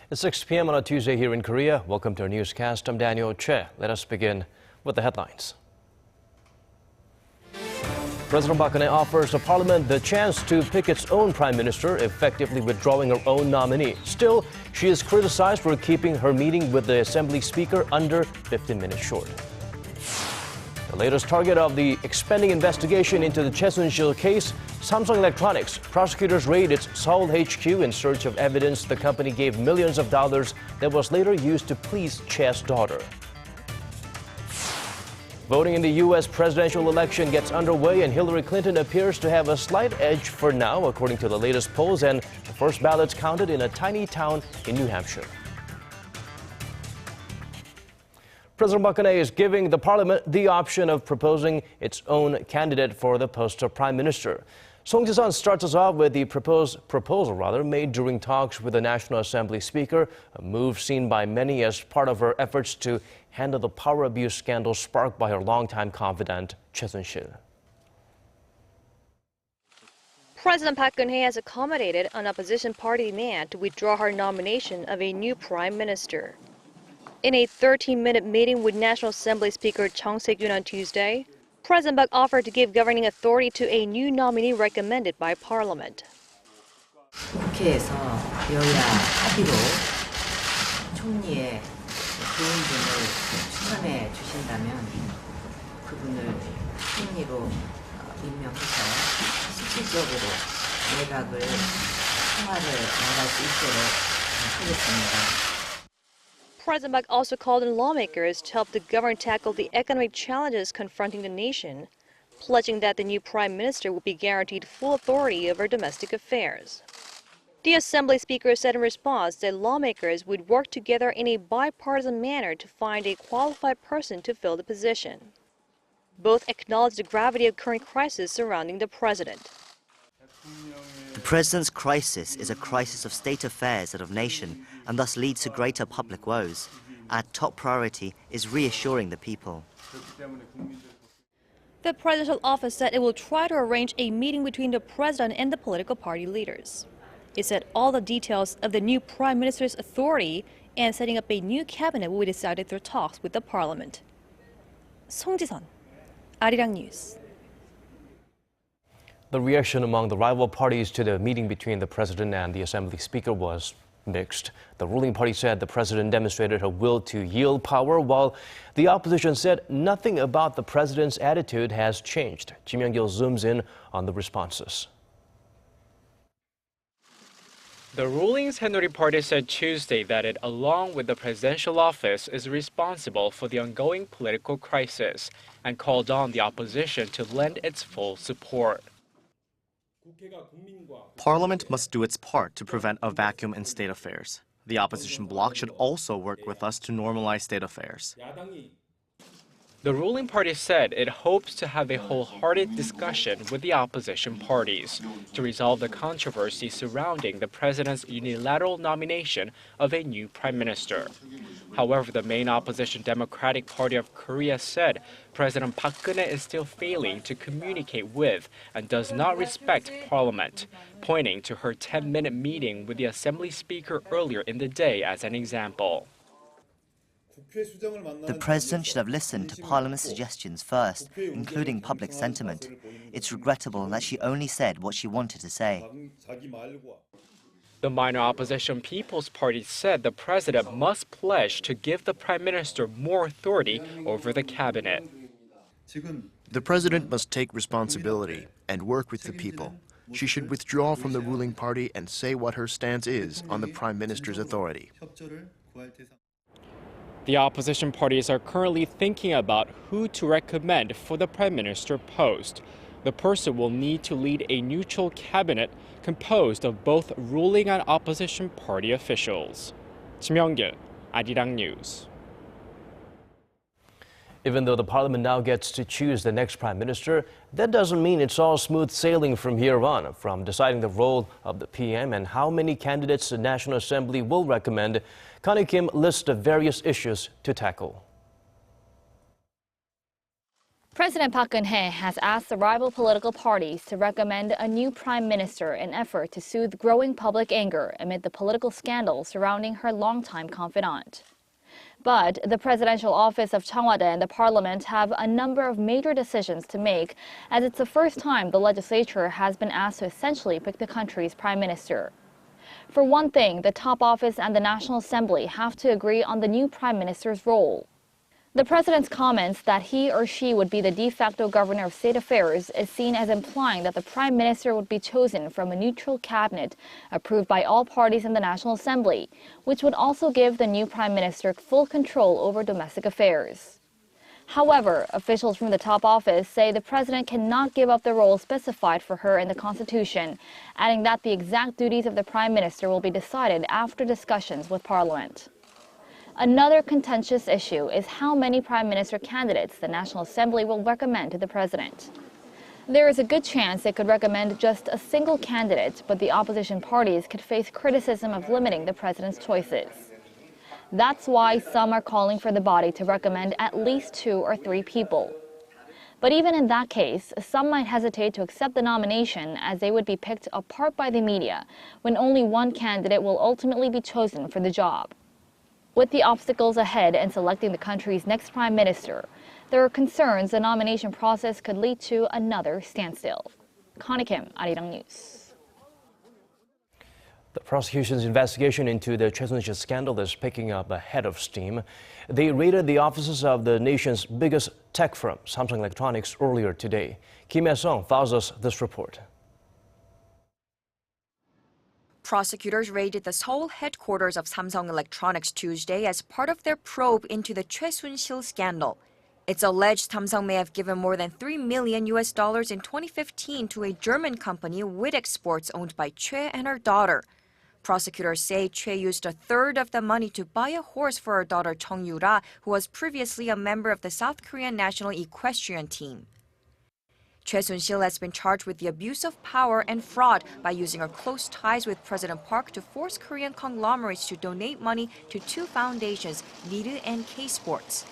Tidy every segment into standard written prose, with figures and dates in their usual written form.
It's 6 p.m. on a Tuesday here in Korea. Welcome to our newscast. I'm Daniel Che. Let us begin with the headlines. President Park Geun-hye offers the parliament the chance to pick its own prime minister, effectively withdrawing her own nominee. Still, she is criticized for keeping her meeting with the assembly speaker under 15 minutes short. The latest target of the expanding investigation into the Jeju case, Samsung Electronics. Prosecutors raid its Seoul HQ in search of evidence the company gave millions of dollars that was later used to please Che's daughter. Voting in the U.S. presidential election gets underway, and Hillary Clinton appears to have a slight edge for now, according to the latest polls, and the first ballots counted in a tiny town in New Hampshire. President Park Geun-hye is giving the parliament the option of proposing its own candidate for the post of prime minister. Song Ji-sun starts us off with the proposal made during talks with the National Assembly Speaker, a move seen by many as part of her efforts to handle the power abuse scandal sparked by her longtime confidant, Choi Soon-sil. President Park Geun-hye has accommodated an opposition party demand to withdraw her nomination of a new prime minister. In a 13-minute meeting with National Assembly Speaker Chung Se-kyun on Tuesday, President Park offered to give governing authority to a new nominee recommended by Parliament. 국회에서 여야 합의로 총리의 좋은 분을 추천해 주신다면 그분을 총리로 임명해서 실질적으로 내각을 통화를 나갈 수 있도록 하겠습니다. President Park also called on lawmakers to help the government tackle the economic challenges confronting the nation, pledging that the new prime minister will be guaranteed full authority over domestic affairs. The Assembly Speaker said in response that lawmakers would work together in a bipartisan manner to find a qualified person to fill the position. Both acknowledged the gravity of current crisis surrounding the president. The president's crisis is a crisis of state affairs and of nation, and thus leads to greater public woes. Our top priority is reassuring the people. The presidential office said it will try to arrange a meeting between the president and the political party leaders. It said all the details of the new prime minister's authority and setting up a new cabinet will be decided through talks with the parliament. Song Ji-sun, Arirang News. The reaction among the rival parties to the meeting between the president and the assembly speaker was mixed. The ruling party said the president demonstrated her will to yield power, while the opposition said nothing about the president's attitude has changed. Kim Young-gil zooms in on the responses. The ruling minority party said Tuesday that it, along with the presidential office, is responsible for the ongoing political crisis and called on the opposition to lend its full support. Parliament must do its part to prevent a vacuum in state affairs. The opposition bloc should also work with us to normalize state affairs. The ruling party said it hopes to have a wholehearted discussion with the opposition parties to resolve the controversy surrounding the president's unilateral nomination of a new prime minister. However, the main opposition Democratic Party of Korea said President Park Geun-hye is still failing to communicate with and does not respect Parliament, pointing to her 10-minute meeting with the Assembly Speaker earlier in the day as an example. The president should have listened to Parliament's suggestions first, including public sentiment. It's regrettable that she only said what she wanted to say. The minor opposition People's Party said the president must pledge to give the prime minister more authority over the cabinet. The president must take responsibility and work with the people. She should withdraw from the ruling party and say what her stance is on the prime minister's authority. The opposition parties are currently thinking about who to recommend for the prime minister post. The person will need to lead a neutral cabinet composed of both ruling and opposition party officials. Kim Young-gil, Arirang News. Even though the parliament now gets to choose the next prime minister, that doesn't mean it's all smooth sailing from here on. From deciding the role of the PM and how many candidates the National Assembly will recommend, Connie Kim lists the various issues to tackle. President Park Geun-hye has asked the rival political parties to recommend a new prime minister in an effort to soothe growing public anger amid the political scandal surrounding her longtime confidant. But the presidential office of Cheongwade and the parliament have a number of major decisions to make, as it's the first time the legislature has been asked to essentially pick the country's prime minister. For one thing, the top office and the National Assembly have to agree on the new prime minister's role. The president's comments that he or she would be the de facto governor of state affairs is seen as implying that the prime minister would be chosen from a neutral cabinet approved by all parties in the National Assembly, which would also give the new prime minister full control over domestic affairs. However, officials from the top office say the president cannot give up the role specified for her in the Constitution, adding that the exact duties of the prime minister will be decided after discussions with parliament. Another contentious issue is how many prime minister candidates the National Assembly will recommend to the president. There is a good chance they could recommend just a single candidate, but the opposition parties could face criticism of limiting the president's choices. That's why some are calling for the body to recommend at least 2 or 3 people. But even in that case, some might hesitate to accept the nomination as they would be picked apart by the media when only one candidate will ultimately be chosen for the job. With the obstacles ahead in selecting the country's next prime minister, there are concerns the nomination process could lead to another standstill. Connie Kim, Arirang News. The prosecution's investigation into the Jeju scandal is picking up a head of steam. They raided the offices of the nation's biggest tech firm, Samsung Electronics, earlier today. Kim Hye-sung files us this report. Prosecutors raided the Seoul headquarters of Samsung Electronics Tuesday as part of their probe into the Choi Soon-sil scandal. It's alleged Samsung may have given more than $3 million in 2015 to a German company, with exports owned by Choi and her daughter. Prosecutors say Choi used a third of the money to buy a horse for her daughter Chung Yu-ra, who was previously a member of the South Korean national equestrian team. Choi Soon-sil has been charged with the abuse of power and fraud by using her close ties with President Park to force Korean conglomerates to donate money to 2 foundations, Miru and K-Sports.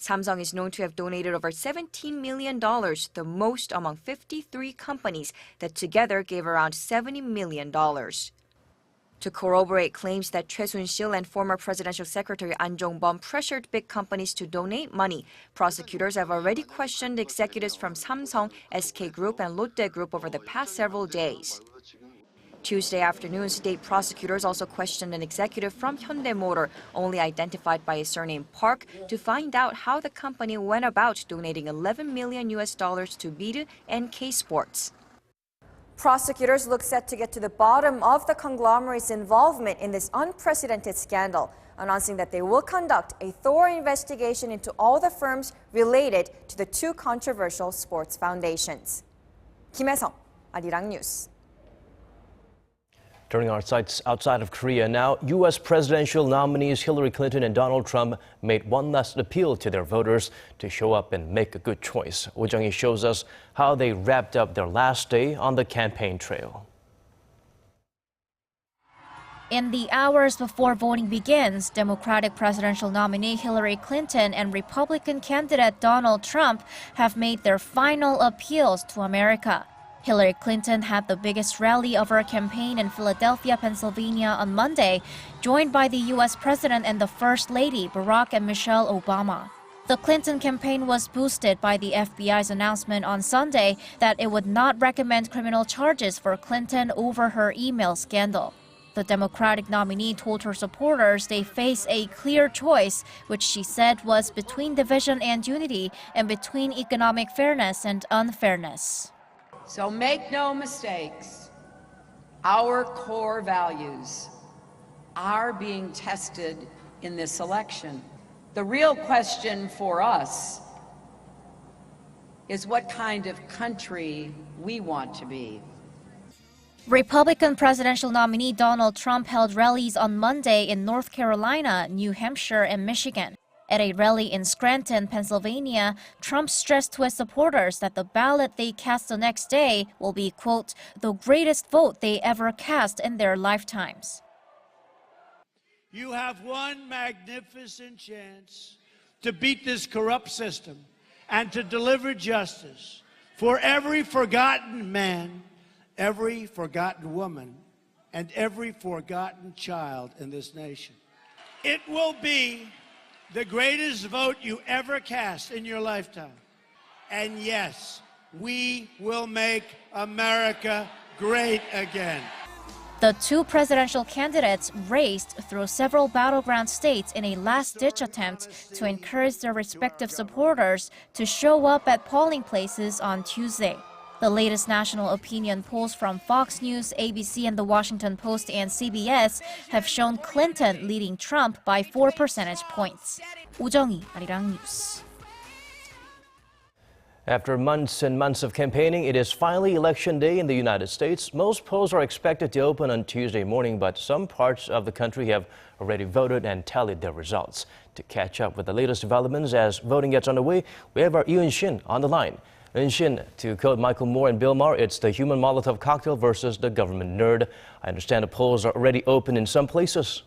Samsung is known to have donated over $17 million, the most among 53 companies that together gave around $70 million. To corroborate claims that Choi Soon-sil and former presidential secretary An Jong-bum pressured big companies to donate money, prosecutors have already questioned executives from Samsung, SK Group, and Lotte Group over the past several days. Tuesday afternoon, state prosecutors also questioned an executive from Hyundai Motor, only identified by his surname Park, to find out how the company went about donating $11 million to Miru and K-Sports. Prosecutors look set to get to the bottom of the conglomerate's involvement in this unprecedented scandal, announcing that they will conduct a thorough investigation into all the firms related to the 2 controversial sports foundations. Kim Hye-sung, Arirang News. Turning our sights outside of Korea now, U.S. presidential nominees Hillary Clinton and Donald Trump made one last appeal to their voters to show up and make a good choice. Oh Jung-hee shows us how they wrapped up their last day on the campaign trail. In the hours before voting begins, Democratic presidential nominee Hillary Clinton and Republican candidate Donald Trump have made their final appeals to America. Hillary Clinton had the biggest rally of her campaign in Philadelphia, Pennsylvania on Monday, joined by the U.S. President and the First Lady, Barack and Michelle Obama. The Clinton campaign was boosted by the FBI's announcement on Sunday that it would not recommend criminal charges for Clinton over her email scandal. The Democratic nominee told her supporters they face a clear choice, which she said was between division and unity and between economic fairness and unfairness. So make no mistakes, our core values are being tested in this election. The real question for us is what kind of country we want to be. Republican presidential nominee Donald Trump held rallies on Monday in North Carolina, New Hampshire, and Michigan. At a rally in Scranton, Pennsylvania, Trump stressed to his supporters that the ballot they cast the next day will be, quote, the greatest vote they ever cast in their lifetimes. You have one magnificent chance to beat this corrupt system and to deliver justice for every forgotten man, every forgotten woman, and every forgotten child in this nation. It will be the greatest vote you ever cast in your lifetime. And yes, we will make America great again. The two presidential candidates raced through several battleground states in a last-ditch attempt to encourage their respective supporters to show up at polling places on Tuesday. The latest national opinion polls from Fox News, ABC, and The Washington Post and CBS have shown Clinton leading Trump by 4 percentage points. 오정희, Arirang News. After months and months of campaigning, it is finally Election Day in the United States. Most polls are expected to open on Tuesday morning, but some parts of the country have already voted and tallied their results. To catch up with the latest developments as voting gets underway, we have our Hanjin on the line. Hanjin, to quote Michael Moore and Bill Maher, it's the human Molotov cocktail versus the government nerd. I understand the polls are already open in some places.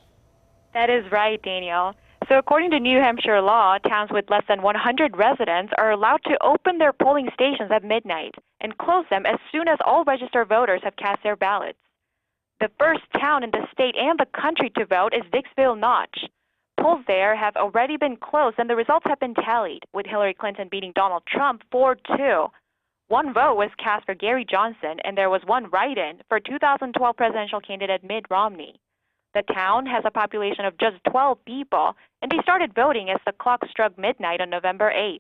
That is right, Daniel. So according to New Hampshire law, towns with less than 100 residents are allowed to open their polling stations at midnight and close them as soon as all registered voters have cast their ballots. The first town in the state and the country to vote is Dixville Notch. Polls there have already been closed and the results have been tallied, with Hillary Clinton beating Donald Trump 4-2. One vote was cast for Gary Johnson and there was one write-in for 2012 presidential candidate Mitt Romney. The town has a population of just 12 people, and they started voting as the clock struck midnight on November 8th.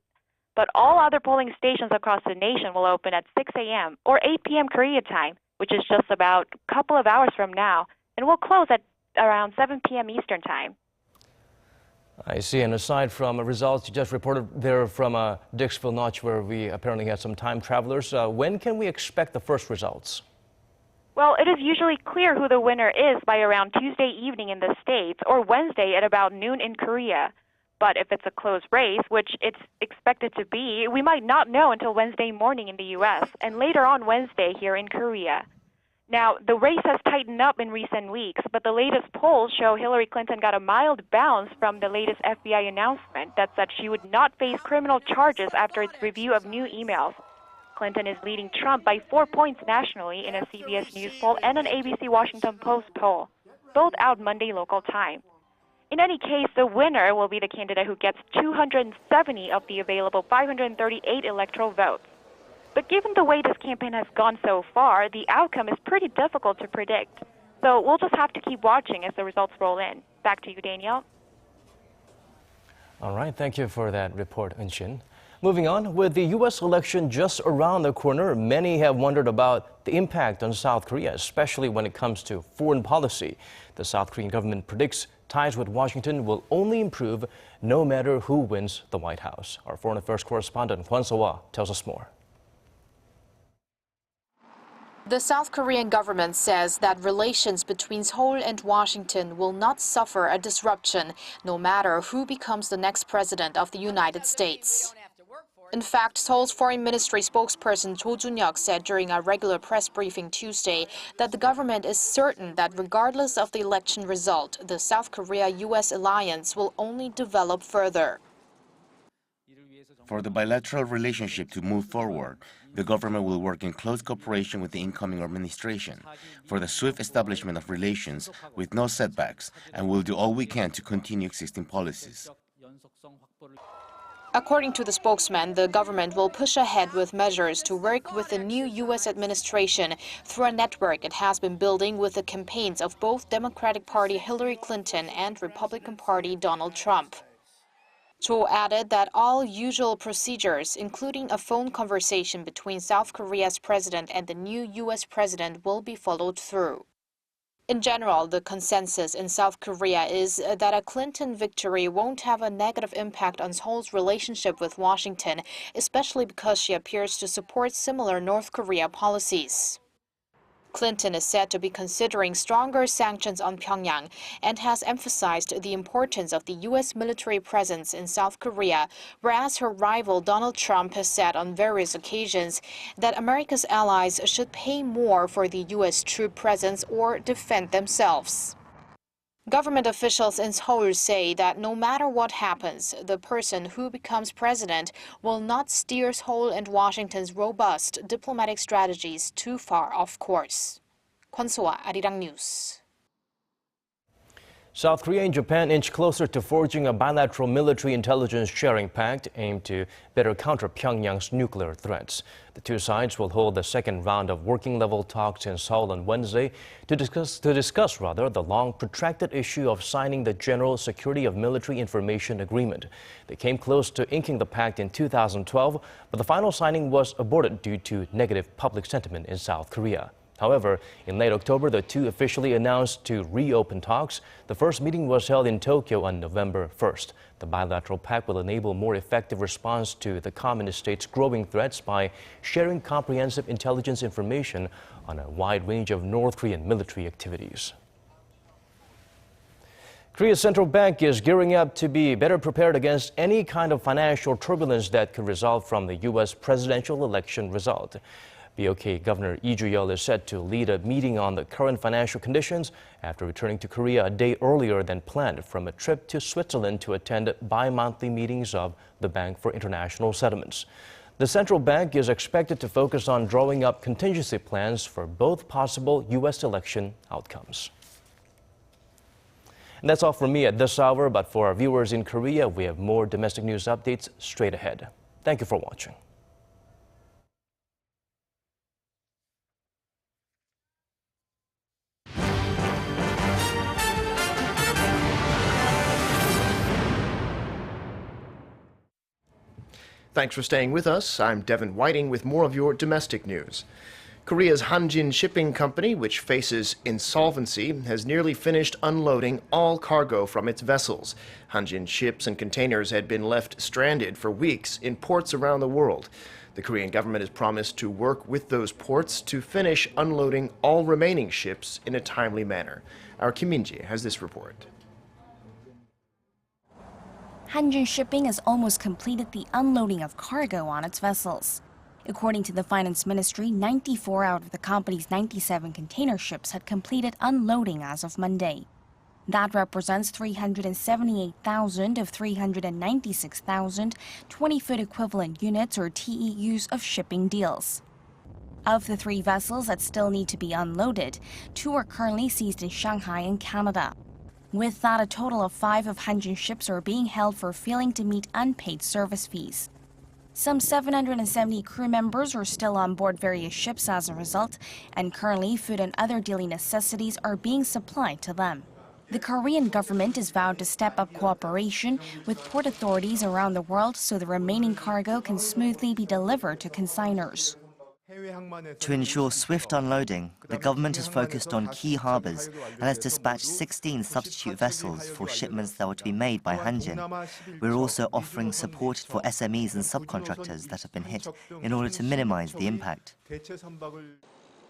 But all other polling stations across the nation will open at 6 a.m. or 8 p.m. Korea time, which is just about a couple of hours from now, and will close at around 7 p.m. Eastern time. I see. And aside from results you just reported there from Dixville Notch, where we apparently had some time travelers, when can we expect the first results? Well, it is usually clear who the winner is by around Tuesday evening in the States or Wednesday at about noon in Korea. But if it's a close race, which it's expected to be, we might not know until Wednesday morning in the U.S. and later on Wednesday here in Korea. Now, the race has tightened up in recent weeks, but the latest polls show Hillary Clinton got a mild bounce from the latest FBI announcement that said she would not face criminal charges after its review of new emails. Clinton is leading Trump by 4 points nationally in a CBS News poll and an ABC Washington Post poll, both out Monday local time. In any case, the winner will be the candidate who gets 270 of the available 538 electoral votes. But given the way this campaign has gone so far, the outcome is pretty difficult to predict. So we'll just have to keep watching as the results roll in. Back to you, Danielle. All right, thank you for that report, Hanjin. Moving on, with the U.S. election just around the corner, many have wondered about the impact on South Korea, especially when it comes to foreign policy. The South Korean government predicts ties with Washington will only improve no matter who wins the White House. Our foreign affairs correspondent Kwon So-wa tells us more. The South Korean government says that relations between Seoul and Washington will not suffer a disruption, no matter who becomes the next president of the United States. In fact, Seoul's foreign ministry spokesperson Cho Jun-hyuk said during a regular press briefing Tuesday that the government is certain that regardless of the election result, the South Korea-U.S. alliance will only develop further. For the bilateral relationship to move forward, the government will work in close cooperation with the incoming administration for the swift establishment of relations with no setbacks, and will do all we can to continue existing policies. According to the spokesman, the government will push ahead with measures to work with the new U.S. administration through a network it has been building with the campaigns of both Democratic Party Hillary Clinton and Republican Party Donald Trump. Cho added that all usual procedures, including a phone conversation between South Korea's president and the new U.S. president, will be followed through. In general, the consensus in South Korea is that a Clinton victory won't have a negative impact on Seoul's relationship with Washington, especially because she appears to support similar North Korea policies. Clinton is said to be considering stronger sanctions on Pyongyang and has emphasized the importance of the U.S. military presence in South Korea, whereas her rival Donald Trump has said on various occasions that America's allies should pay more for the U.S. troop presence or defend themselves. Government officials in Seoul say that no matter what happens, the person who becomes president will not steer Seoul and Washington's robust diplomatic strategies too far off course. Kwon So-ah, Arirang News. South Korea and Japan inch closer to forging a bilateral military intelligence sharing pact aimed to better counter Pyongyang's nuclear threats. The two sides will hold the second round of working-level talks in Seoul on Wednesday to discuss the long protracted issue of signing the General Security of Military Information Agreement. They came close to inking the pact in 2012, but the final signing was aborted due to negative public sentiment in South Korea. However, in late October, the two officially announced to reopen talks. The first meeting was held in Tokyo on November 1st. The bilateral pact will enable more effective response to the communist state's growing threats by sharing comprehensive intelligence information on a wide range of North Korean military activities. Korea's central bank is gearing up to be better prepared against any kind of financial turbulence that could result from the U.S. presidential election result. BOK Governor Lee Ju-yeol is set to lead a meeting on the current financial conditions after returning to Korea a day earlier than planned from a trip to Switzerland to attend bi-monthly meetings of the Bank for International Settlements. The central bank is expected to focus on drawing up contingency plans for both possible U.S. election outcomes. And that's all from me at this hour, but for our viewers in Korea, we have more domestic news updates straight ahead. Thank you for watching. Thanks for staying with us. I'm Devin Whiting with more of your domestic news. Korea's Hanjin Shipping Company, which faces insolvency, has nearly finished unloading all cargo from its vessels. Hanjin ships and containers had been left stranded for weeks in ports around the world. The Korean government has promised to work with those ports to finish unloading all remaining ships in a timely manner. Our Kim Min-ji has this report. Hanjin Shipping has almost completed the unloading of cargo on its vessels. According to the Finance Ministry, 94 out of the company's 97 container ships had completed unloading as of Monday. That represents 378,000 of 396,000 20-foot equivalent units or TEUs of shipping deals. Of the 3 vessels that still need to be unloaded, 2 are currently seized in Shanghai and Canada. With that, a total of 5 of Hanjin ships are being held for failing to meet unpaid service fees. Some 770 crew members are still on board various ships as a result, and currently food and other daily necessities are being supplied to them. The Korean government has vowed to step up cooperation with port authorities around the world so the remaining cargo can smoothly be delivered to consignors. To ensure swift unloading, the government has focused on key harbors and has dispatched 16 substitute vessels for shipments that were to be made by Hanjin. We're also offering support for SMEs and subcontractors that have been hit in order to minimize the impact.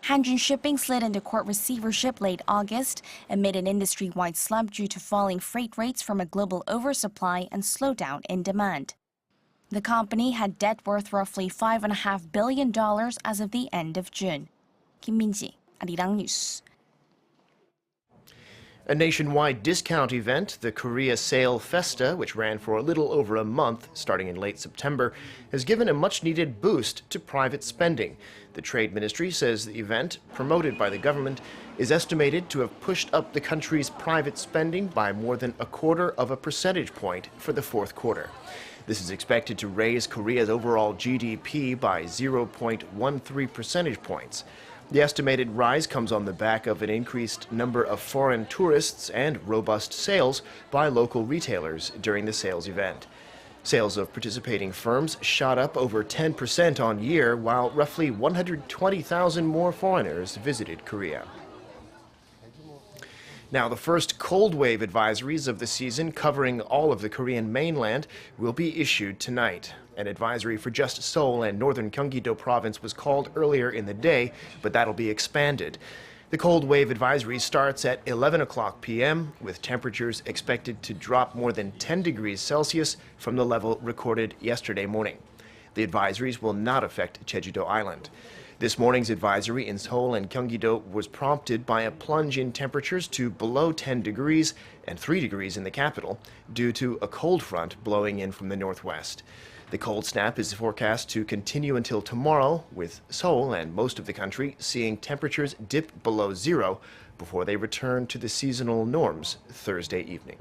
Hanjin Shipping slid into court receivership late August amid an industry-wide slump due to falling freight rates from a global oversupply and slowdown in demand. The company had debt worth roughly $5.5 billion as of the end of June. Kim Min-ji, Arirang News. A nationwide discount event, the Korea Sale Festa, which ran for a little over a month, starting in late September, has given a much-needed boost to private spending. The Trade Ministry says the event, promoted by the government, is estimated to have pushed up the country's private spending by more than 1/4 percentage point for the fourth quarter. This is expected to raise Korea's overall GDP by 0.13 percentage points. The estimated rise comes on the back of an increased number of foreign tourists and robust sales by local retailers during the sales event. Sales of participating firms shot up over 10% on year, while roughly 120,000 more foreigners visited Korea. Now, the first cold wave advisories of the season covering all of the Korean mainland will be issued tonight. An advisory for just Seoul and northern Gyeonggi-do province was called earlier in the day, but that'll be expanded. The cold wave advisory starts at 11 o'clock p.m., with temperatures expected to drop more than 10 degrees Celsius from the level recorded yesterday morning. The advisories will not affect Jeju-do Island. This morning's advisory in Seoul and Gyeonggi-do was prompted by a plunge in temperatures to below 10 degrees and 3 degrees in the capital due to a cold front blowing in from the northwest. The cold snap is forecast to continue until tomorrow, with Seoul and most of the country seeing temperatures dip below zero before they return to the seasonal norms Thursday evening.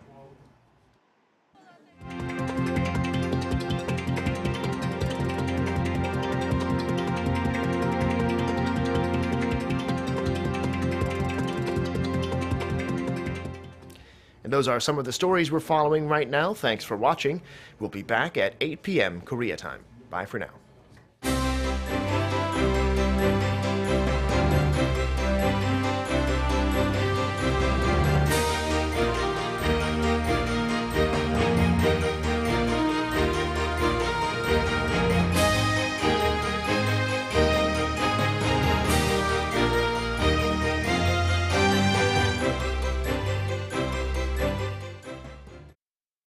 And those are some of the stories we're following right now. Thanks for watching. We'll be back at 8 p.m. Korea time. Bye for now.